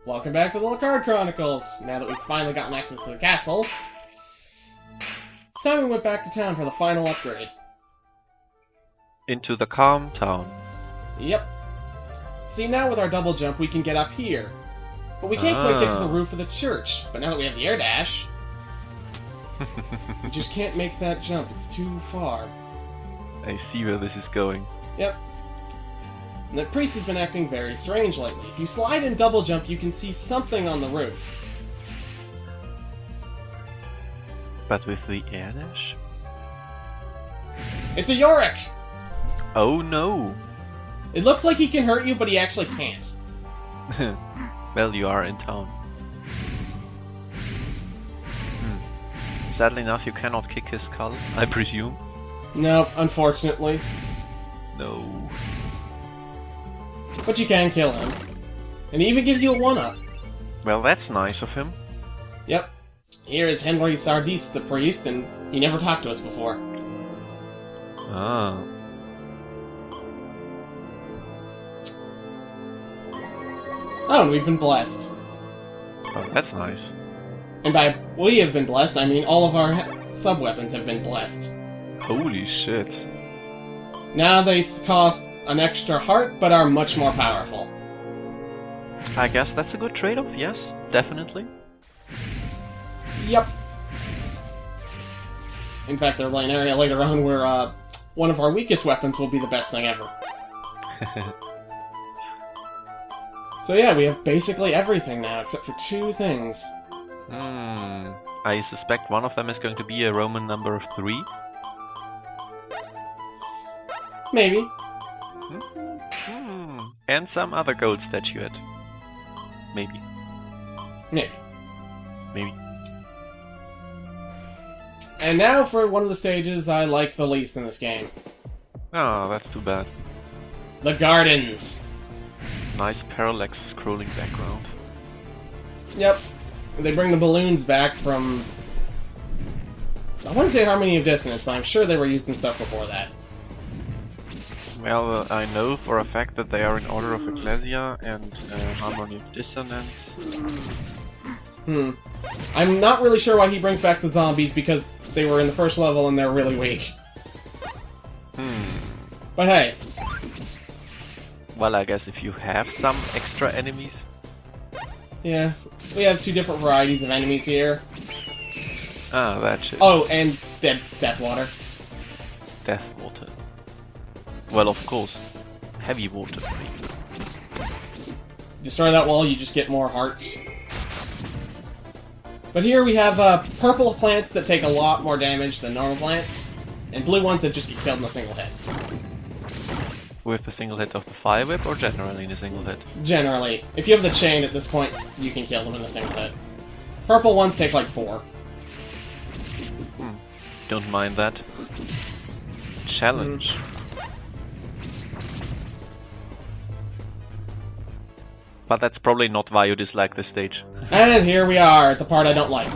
Welcome back to the Lecarde Chronicles! Now that we've finally gotten access to the castle, it's time we went back to town for the final upgrade. Into the calm town. Yep. See, now with our double jump we can get up here. But we can't quite get to the roof of the church. But now that we have the air dash, we just can't make that jump. It's too far. I see where this is going. Yep. And the priest has been acting very strange lately. If you slide and double jump, you can see something on the roof. But with the air dash? It's a Yorick! Oh no! It looks like he can hurt you, but he actually can't. Well, you are in town. Sadly enough, you cannot kick his skull, I presume. No, unfortunately. No. But you can kill him. And he even gives you a 1-up. Well, that's nice of him. Yep. Here is Henry Sardis, the priest, and he never talked to us before. Ah. Oh, and we've been blessed. Oh, that's nice. And by we have been blessed, I mean all of our sub-weapons have been blessed. Holy shit. Now they cost an extra heart, but are much more powerful. I guess that's a good trade-off, yes, definitely. Yep. In fact, there'll be an area later on where one of our weakest weapons will be the best thing ever. So yeah, we have basically everything now, except for 2 things. I suspect one of them is going to be a Roman number of 3. Maybe. And some other gold statuette. Maybe. Maybe. Maybe. And now for one of the stages I like the least in this game. Oh, that's too bad. The gardens! Nice parallax scrolling background. Yep. They bring the balloons back from... I want to say Harmony of Dissonance, but I'm sure they were used in stuff before that. Well, I know for a fact that they are in Order of Ecclesia and Harmony of Dissonance. I'm not really sure why he brings back the zombies, because they were in the first level and they're really weak. But hey. Well, I guess if you have some extra enemies. Yeah, we have 2 different varieties of enemies here. Ah, that shit. Oh, and Death Water. Death water. Well, of course. Heavy water. Destroy that wall, you just get more hearts. But here we have purple plants that take a lot more damage than normal plants, and blue ones that just get killed in a single hit. With a single hit of the fire whip, or generally in a single hit? Generally. If you have the chain at this point, you can kill them in a single hit. Purple ones take like 4. Don't mind that. Challenge. But that's probably not why you dislike this stage. And here we are, at the part I don't like.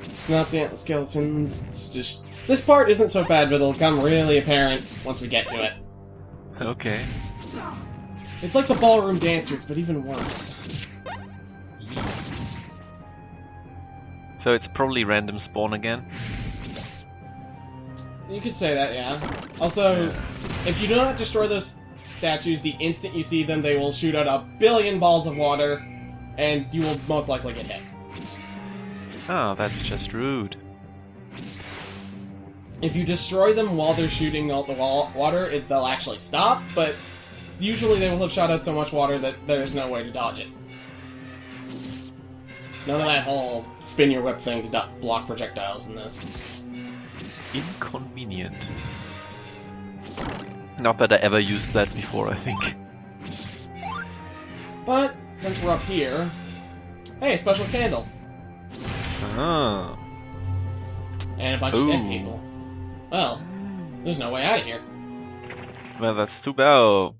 It's not the skeletons, it's just... This part isn't so bad, but it'll become really apparent once we get to it. Okay. It's like the ballroom dancers, but even worse. So it's probably random spawn again? You could say that, yeah. Also, if you do not destroy those statues, the instant you see them, they will shoot out a billion balls of water, and you will most likely get hit. Oh, that's just rude. If you destroy them while they're shooting out the water, they'll actually stop, but usually they will have shot out so much water that there's no way to dodge it. None of that whole spin your whip thing to block projectiles in this. Inconvenient. Not that I ever used that before, I think. But, since we're up here... Hey, a special candle! Ah. And a bunch of dead people. Well, there's no way out of here. Well, that's too bad.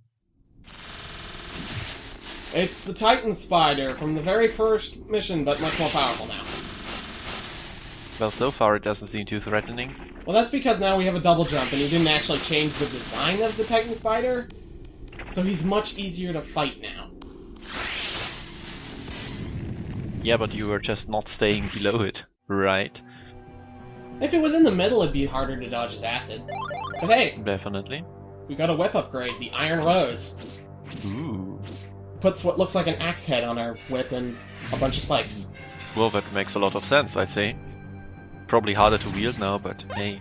It's the Titan Spider from the very first mission, but much more powerful now. Well, so far it doesn't seem too threatening. Well, that's because now we have a double jump, and he didn't actually change the design of the Titan Spider, so he's much easier to fight now. Yeah, but you were just not staying below it, right? If it was in the middle, it'd be harder to dodge his acid. But hey, Definitely. we got a whip upgrade, the Iron Rose. Ooh. Puts what looks like an axe head on our whip and a bunch of spikes. Well, that makes a lot of sense, I'd say. Probably harder to wield now, but hey.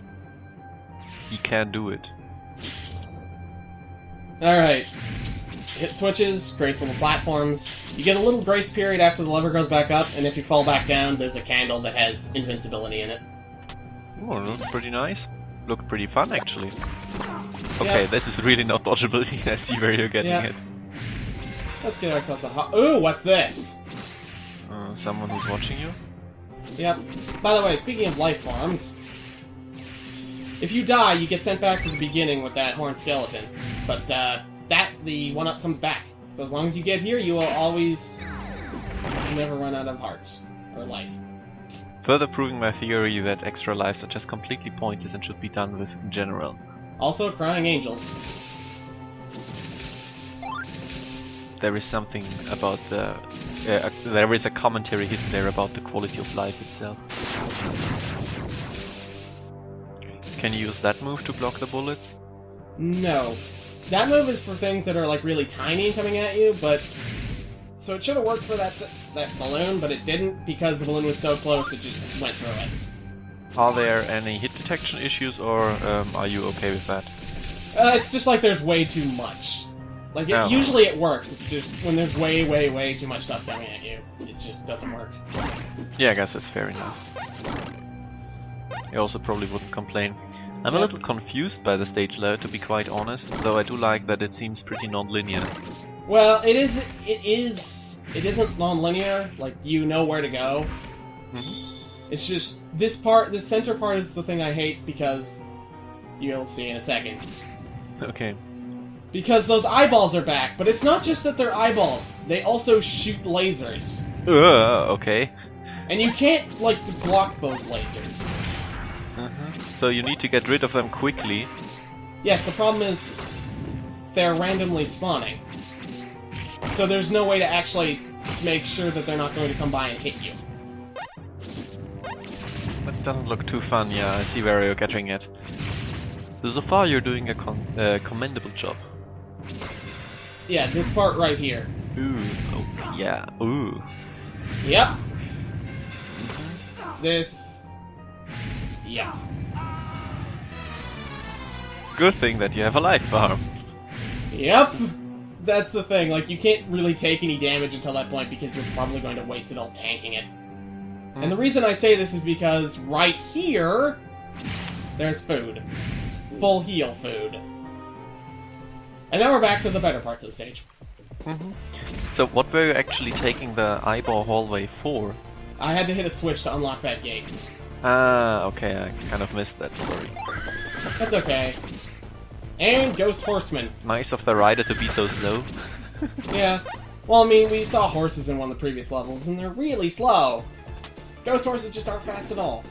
He can do it. Alright. Hit switches, creates little platforms. You get a little grace period after the lever goes back up, and if you fall back down, there's a candle that has invincibility in it. Oh, looks pretty nice. Looked pretty fun, actually. Okay, Yeah. this is really not dodgeable. I see where you're getting Yeah. it. Let's get ourselves a hot... Ooh, what's this? Someone who's watching you? Yep. By the way, speaking of life forms, if you die, you get sent back to the beginning with that horned skeleton. But, the one-up comes back. So as long as you get here, you will always... never run out of hearts. Or life. Further proving my theory that extra lives are just completely pointless and should be done with in general. Also, crying angels. There is something about the... there is a commentary hidden there about the quality of life itself. Can you use that move to block the bullets? No. That move is for things that are, like, really tiny and coming at you, but... So it should have worked for that balloon, but it didn't, because the balloon was so close, it just went through it. Are there any hit detection issues, or are you okay with that? It's just like there's way too much. Like, usually it works, it's just when there's way, way, way too much stuff coming at you, it just doesn't work. Yeah, I guess that's fair enough. I also probably wouldn't complain. I'm a little confused by the stage layout, to be quite honest, though I do like that it seems pretty non-linear. Well, it isn't non-linear, like, you know where to go. Mm-hmm. It's just, this center part is the thing I hate, because you'll see in a second. Okay. Because those eyeballs are back, but it's not just that they're eyeballs, they also shoot lasers. Okay. And you can't, like, block those lasers. So you need to get rid of them quickly. Yes, the problem is, they're randomly spawning. So there's no way to actually make sure that they're not going to come by and hit you. That doesn't look too fun, yeah, I see where you're getting at. So far you're doing a commendable job. Yeah, this part right here. Ooh, oh, yeah, ooh. Yep. This... yeah. Good thing that you have a life farm. Yep. That's the thing, like, you can't really take any damage until that point because you're probably going to waste it all tanking it. And the reason I say this is because right here, there's food. Full heal food. And now we're back to the better parts of the stage. So what were you actually taking the eyeball hallway for? I had to hit a switch to unlock that gate. Ah, okay, I kind of missed that, sorry. That's okay. And Ghost Horseman. Nice of the rider to be so slow. Yeah. Well, I mean, we saw horses in one of the previous levels, and they're really slow. Ghost horses just aren't fast at all.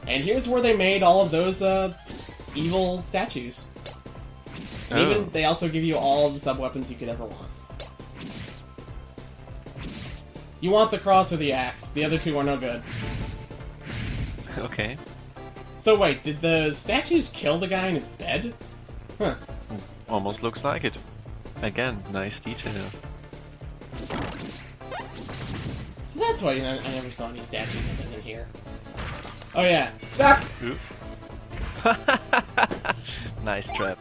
And here's where they made all of those, evil statues. And even, they also give you all the sub-weapons you could ever want. You want the cross or the axe. The other two are no good. Okay. So wait, did the statues kill the guy in his bed? Huh. Almost looks like it. Again, nice detail. So that's why I never saw any statues other than here. Oh yeah. Duck! Nice trap.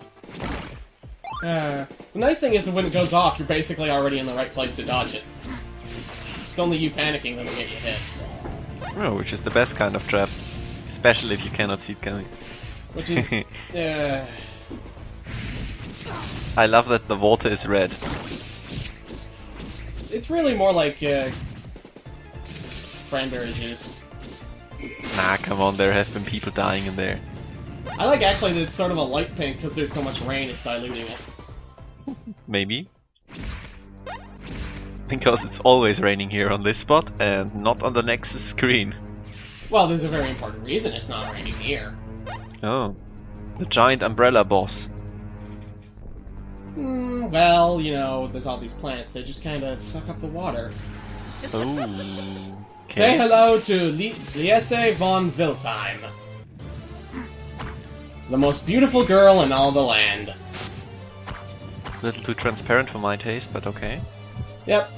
The nice thing is that when it goes off, you're basically already in the right place to dodge it. It's only you panicking that'll get you hit. Oh, which is the best kind of trap. Especially if you cannot see it coming. Which is... I love that the water is red. It's really more like, cranberry juice. Nah, come on, there have been people dying in there. I like actually that it's sort of a light pink because there's so much rain it's diluting it. Maybe. Because it's always raining here on this spot and not on the Nexus screen. Well, there's a very important reason it's not raining here. Oh. The giant umbrella boss. Well, you know, there's all these plants. They just kind of suck up the water. Oh. Say hello to Liese von Viltheim. The most beautiful girl in all the land. A little too transparent for my taste, but okay. Yep.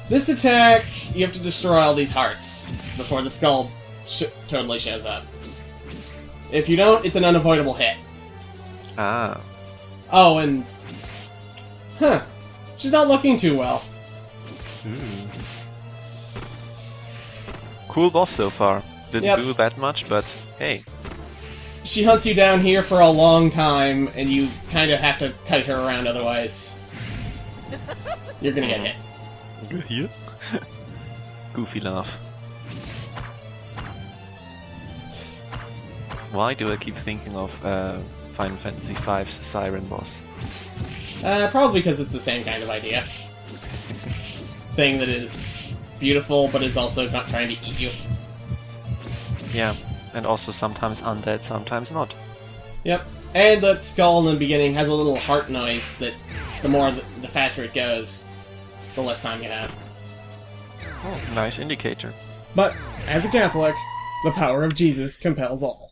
This attack, you have to destroy all these hearts before the skull totally shows up. If you don't, it's an unavoidable hit. Ah. Oh, and... Huh. She's not looking too well. Cool boss so far. Didn't Yep. do that much, but hey. She hunts you down here for a long time, and you kind of have to kite her around otherwise. You're gonna get hit. Here? Goofy laugh. Why do I keep thinking of Final Fantasy V's Siren boss? Probably because it's the same kind of idea. Thing that is beautiful, but is also not trying to eat you. Yeah, and also sometimes undead, sometimes not. Yep. And that skull in the beginning has a little heart noise that the faster it goes, the less time you have. Oh, nice indicator. But, as a Catholic, the power of Jesus compels all.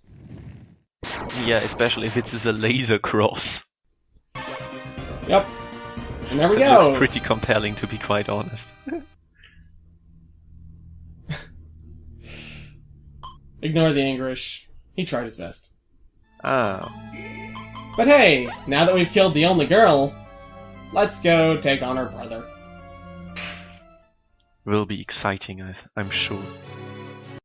Yeah, especially if it's a laser cross. Yep. And there we It go! looks pretty compelling, to be quite honest. Ignore the English. He tried his best. Ah. But hey, now that we've killed the only girl, let's go take on her brother. Will be exciting, I'm sure.